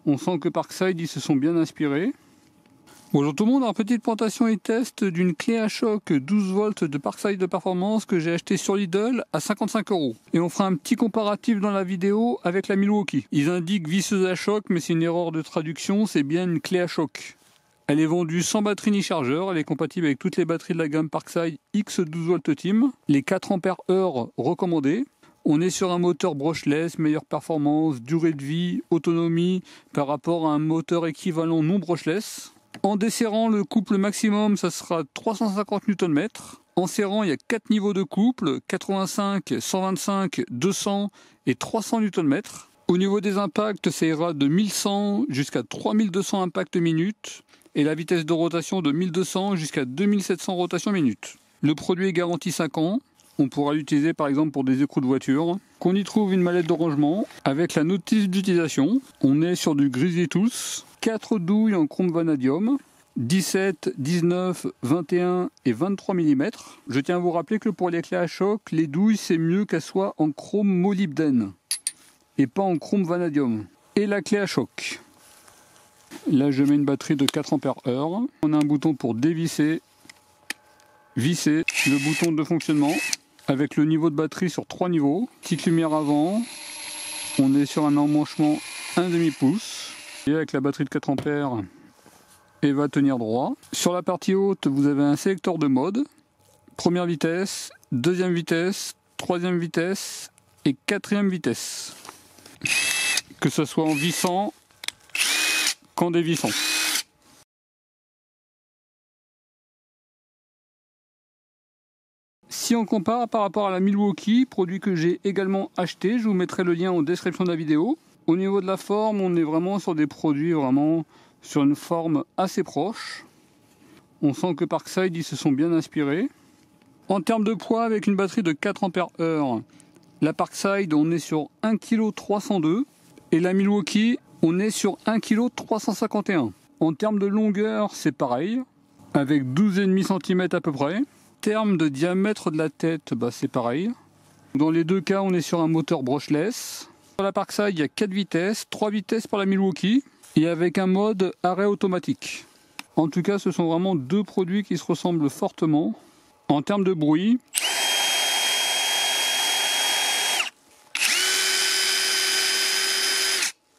On sent que Parkside, ils se sont bien inspirés. Bonjour tout le monde, alors petite présentation et test d'une clé à choc 12 volts de Parkside de performance que j'ai acheté sur Lidl à 55 €. Et on fera un petit comparatif dans la vidéo avec la Milwaukee. Ils indiquent visseuse à choc, mais c'est une erreur de traduction, c'est bien une clé à choc. Elle est vendue sans batterie ni chargeur, elle est compatible avec toutes les batteries de la gamme Parkside X 12 volt Team, les 4 ampères-heure recommandés. On est sur un moteur brushless, meilleure performance, durée de vie, autonomie par rapport à un moteur équivalent non brushless. En desserrant le couple maximum, ça sera 350 Nm. En serrant, il y a 4 niveaux de couple, 85, 125, 200 et 300 Nm. Au niveau des impacts, ça ira de 1100 jusqu'à 3200 impacts minute et la vitesse de rotation de 1200 jusqu'à 2700 rotations minute. Le produit est garanti 5 ans. On pourra l'utiliser par exemple pour des écrous de voiture. Qu'on y trouve une mallette de rangement avec la notice d'utilisation. On est sur du Grizzly Tools. 4 douilles en chrome vanadium. 17, 19, 21 et 23 mm. Je tiens à vous rappeler que pour les clés à choc, les douilles c'est mieux qu'elles soient en chrome molybdène et pas en chrome vanadium. Et la clé à choc. Là je mets une batterie de 4 ampères-heure. On a un bouton pour dévisser, visser, le bouton de fonctionnement avec le niveau de batterie sur 3 niveaux. Petite lumière avant. On est sur un emmanchement 1,5 pouce. Et avec la batterie de 4 ampères, elle va tenir droit. Sur la partie haute, vous avez un sélecteur de mode. Première vitesse, deuxième vitesse, troisième vitesse et quatrième vitesse. Que ce soit en vissant qu'en dévissant. Si on compare par rapport à la Milwaukee, produit que j'ai également acheté, je vous mettrai le lien en description de la vidéo. Au niveau de la forme, on est vraiment sur des produits vraiment sur une forme assez proche. On sent que Parkside, ils se sont bien inspirés. En termes de poids, avec une batterie de 4 ampères-heure, la Parkside, on est sur 1,302 kg et la Milwaukee, on est sur 1,351 kg. En termes de longueur, c'est pareil, avec 12,5 cm à peu près. En termes de diamètre de la tête, c'est pareil. Dans les deux cas, on est sur un moteur brushless. Sur la Parkside, il y a 4 vitesses, 3 vitesses pour la Milwaukee et avec un mode arrêt automatique. En tout cas, ce sont vraiment deux produits qui se ressemblent fortement. En termes de bruit,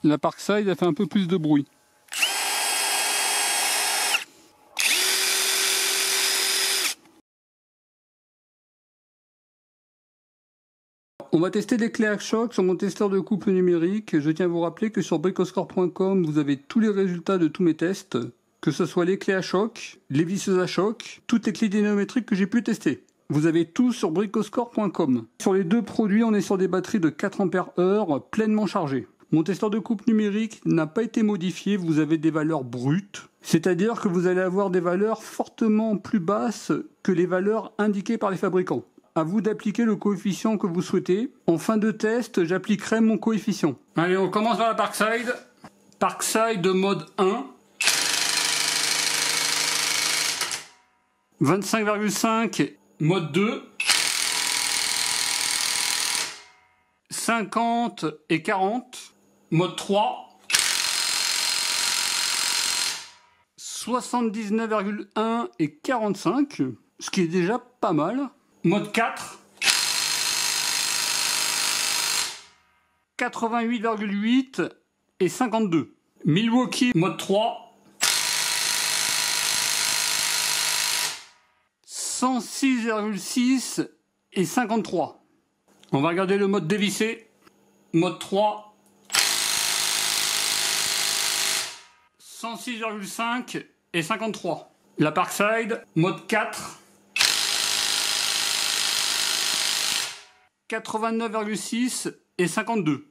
la Parkside a fait un peu plus de bruit. On va tester des clés à choc sur mon testeur de couple numérique. Je tiens à vous rappeler que sur bricoscore.com, vous avez tous les résultats de tous mes tests, que ce soit les clés à choc, les visseuses à choc, toutes les clés dynamométriques que j'ai pu tester. Vous avez tout sur bricoscore.com. Sur les deux produits, on est sur des batteries de 4 ampères-heure pleinement chargées. Mon testeur de couple numérique n'a pas été modifié, vous avez des valeurs brutes. C'est-à-dire que vous allez avoir des valeurs fortement plus basses que les valeurs indiquées par les fabricants. À vous d'appliquer le coefficient que vous souhaitez. En fin de test, j'appliquerai mon coefficient. Allez, on commence par la Parkside. Parkside mode 1. 25,5 mode 2. 50 et 40 mode 3. 79,1 et 45, ce qui est déjà pas mal. Mode 4, 88,8 et 52. Milwaukee mode 3, 106,6 et 53. On va regarder le mode dévissé. Mode 3, 106,5 et 53. La Parkside mode 4, 89,6 et 52.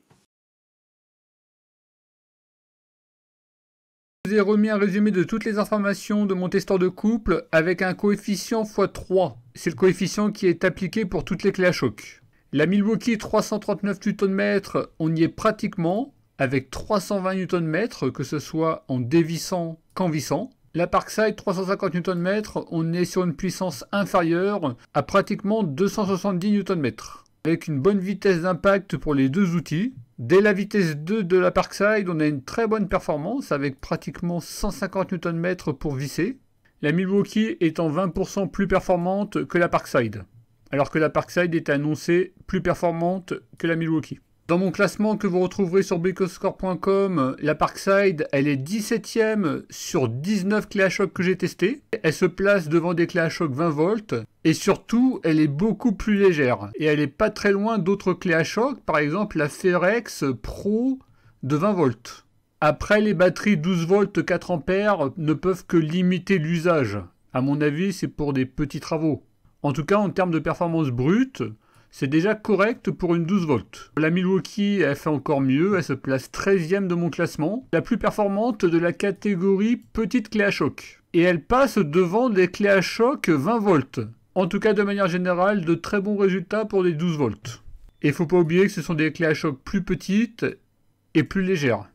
Je vous ai remis un résumé de toutes les informations de mon testeur de couple avec un coefficient x3. C'est le coefficient qui est appliqué pour toutes les clés à choc. La Milwaukee 339 Nm, on y est pratiquement avec 320 Nm, que ce soit en dévissant qu'en vissant. La Parkside 350 Nm, on est sur une puissance inférieure à pratiquement 270 Nm. avec une bonne vitesse d'impact pour les deux outils. Dès la vitesse 2 de la Parkside, on a une très bonne performance avec pratiquement 150 Nm pour visser. La Milwaukee étant 20% plus performante que la Parkside, alors que la Parkside est annoncée plus performante que la Milwaukee. Dans mon classement que vous retrouverez sur bricoscore.com, la Parkside, elle est 17e sur 19 clés à choc que j'ai testées. Elle se place devant des clés à choc 20 volts et surtout, elle est beaucoup plus légère. Et elle n'est pas très loin d'autres clés à choc, par exemple la Ferex Pro de 20 volts. Après, les batteries 12 volts 4 ampères ne peuvent que limiter l'usage. À mon avis, c'est pour des petits travaux. En tout cas, en termes de performance brute, c'est déjà correct pour une 12 volts. La Milwaukee, elle fait encore mieux, elle se place 13e de mon classement, la plus performante de la catégorie petite clé à choc. Et elle passe devant des clés à choc 20 volts. En tout cas, de manière générale, de très bons résultats pour les 12 volts. Et il ne faut pas oublier que ce sont des clés à choc plus petites et plus légères.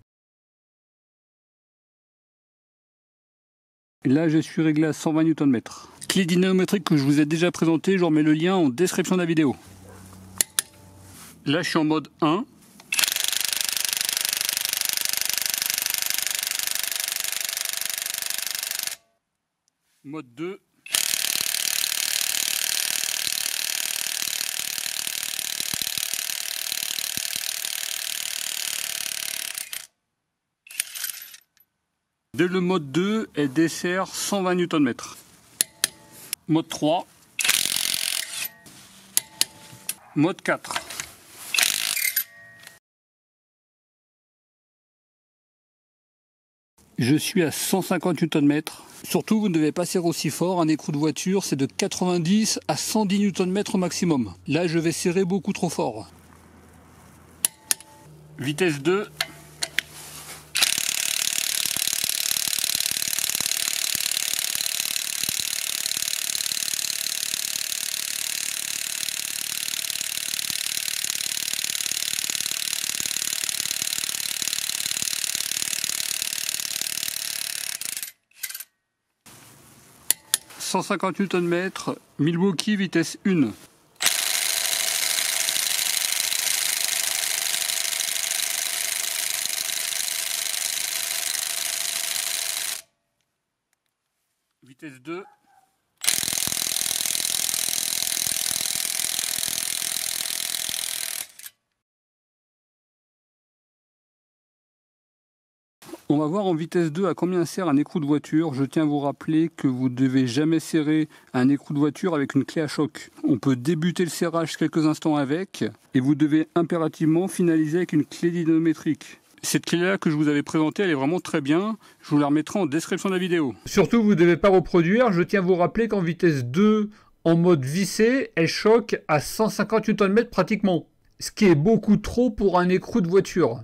Là, je suis réglé à 120 Nm. Clé dynamométrique que je vous ai déjà présenté, je vous remets le lien en description de la vidéo. Là, je suis en mode 1. Mode 2. Dès le mode 2, elle dessert 120 Nm. Mode 3. Mode 4. Je suis à 150 Nm. Surtout, vous ne devez pas serrer aussi fort. Un écrou de voiture, c'est de 90 à 110 Nm au maximum. Là, je vais serrer beaucoup trop fort. Vitesse 2. « 150 Nm, Milwaukee vitesse 1. Vitesse 2. On va voir en vitesse 2 à combien sert un écrou de voiture. Je tiens à vous rappeler que vous ne devez jamais serrer un écrou de voiture avec une clé à choc. On peut débuter le serrage quelques instants avec et vous devez impérativement finaliser avec une clé dynamométrique. Cette clé-là que je vous avais présentée, elle est vraiment très bien. Je vous la remettrai en description de la vidéo. Surtout, vous ne devez pas reproduire. Je tiens à vous rappeler qu'en vitesse 2, en mode vissé, elle choque à 150 Nm pratiquement. Ce qui est beaucoup trop pour un écrou de voiture.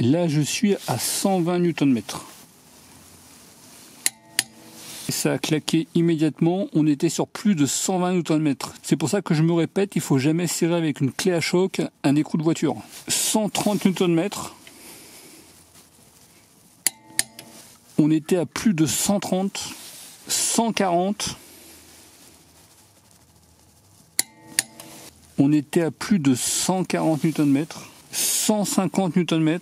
Là, je suis à 120 Nm. Ça a claqué immédiatement, on était sur plus de 120 Nm. C'est pour ça que je me répète, il ne faut jamais serrer avec une clé à choc un écrou de voiture. 130 Nm. On était à plus de 130, 140. On était à plus de 140 Nm, 150 Nm.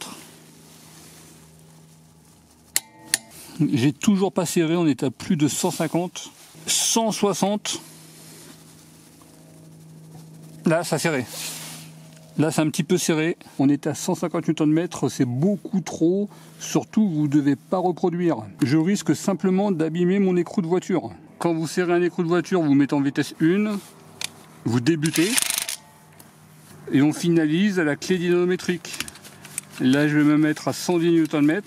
J'ai toujours pas serré, on est à plus de 150, 160. Là, ça a serré. Là, c'est un petit peu serré. On est à 150 Nm, c'est beaucoup trop. Surtout, vous ne devez pas reproduire. Je risque simplement d'abîmer mon écrou de voiture. Quand vous serrez un écrou de voiture, vous mettez en vitesse 1, vous débutez, et on finalise à la clé dynamométrique. Là, je vais me mettre à 110 Nm.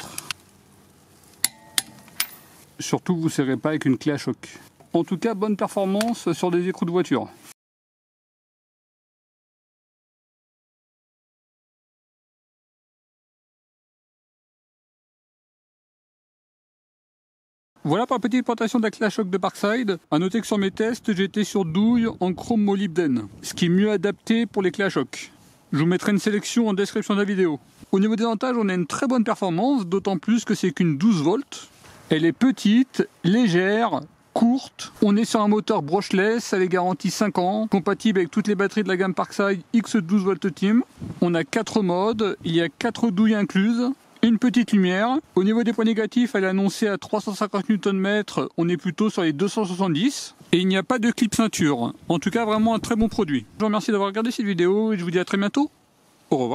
Surtout, vous ne serrez pas avec une clé à choc. En tout cas, bonne performance sur des écrous de voiture. Voilà pour la petite présentation de la clé à choc de Parkside. A noter que sur mes tests, j'étais sur douille en chrome molybdène, ce qui est mieux adapté pour les clés à choc. Je vous mettrai une sélection en description de la vidéo. Au niveau des avantages, on a une très bonne performance, d'autant plus que c'est qu'une 12 volts. Elle est petite, légère, courte. On est sur un moteur brushless, elle est garantie 5 ans, compatible avec toutes les batteries de la gamme Parkside X12 Volt Team. On a 4 modes, il y a 4 douilles incluses. Une petite lumière. Au niveau des points négatifs, elle est annoncée à 350 Nm, on est plutôt sur les 270. Et il n'y a pas de clip ceinture. En tout cas, vraiment un très bon produit. Je vous remercie d'avoir regardé cette vidéo et je vous dis à très bientôt. Au revoir.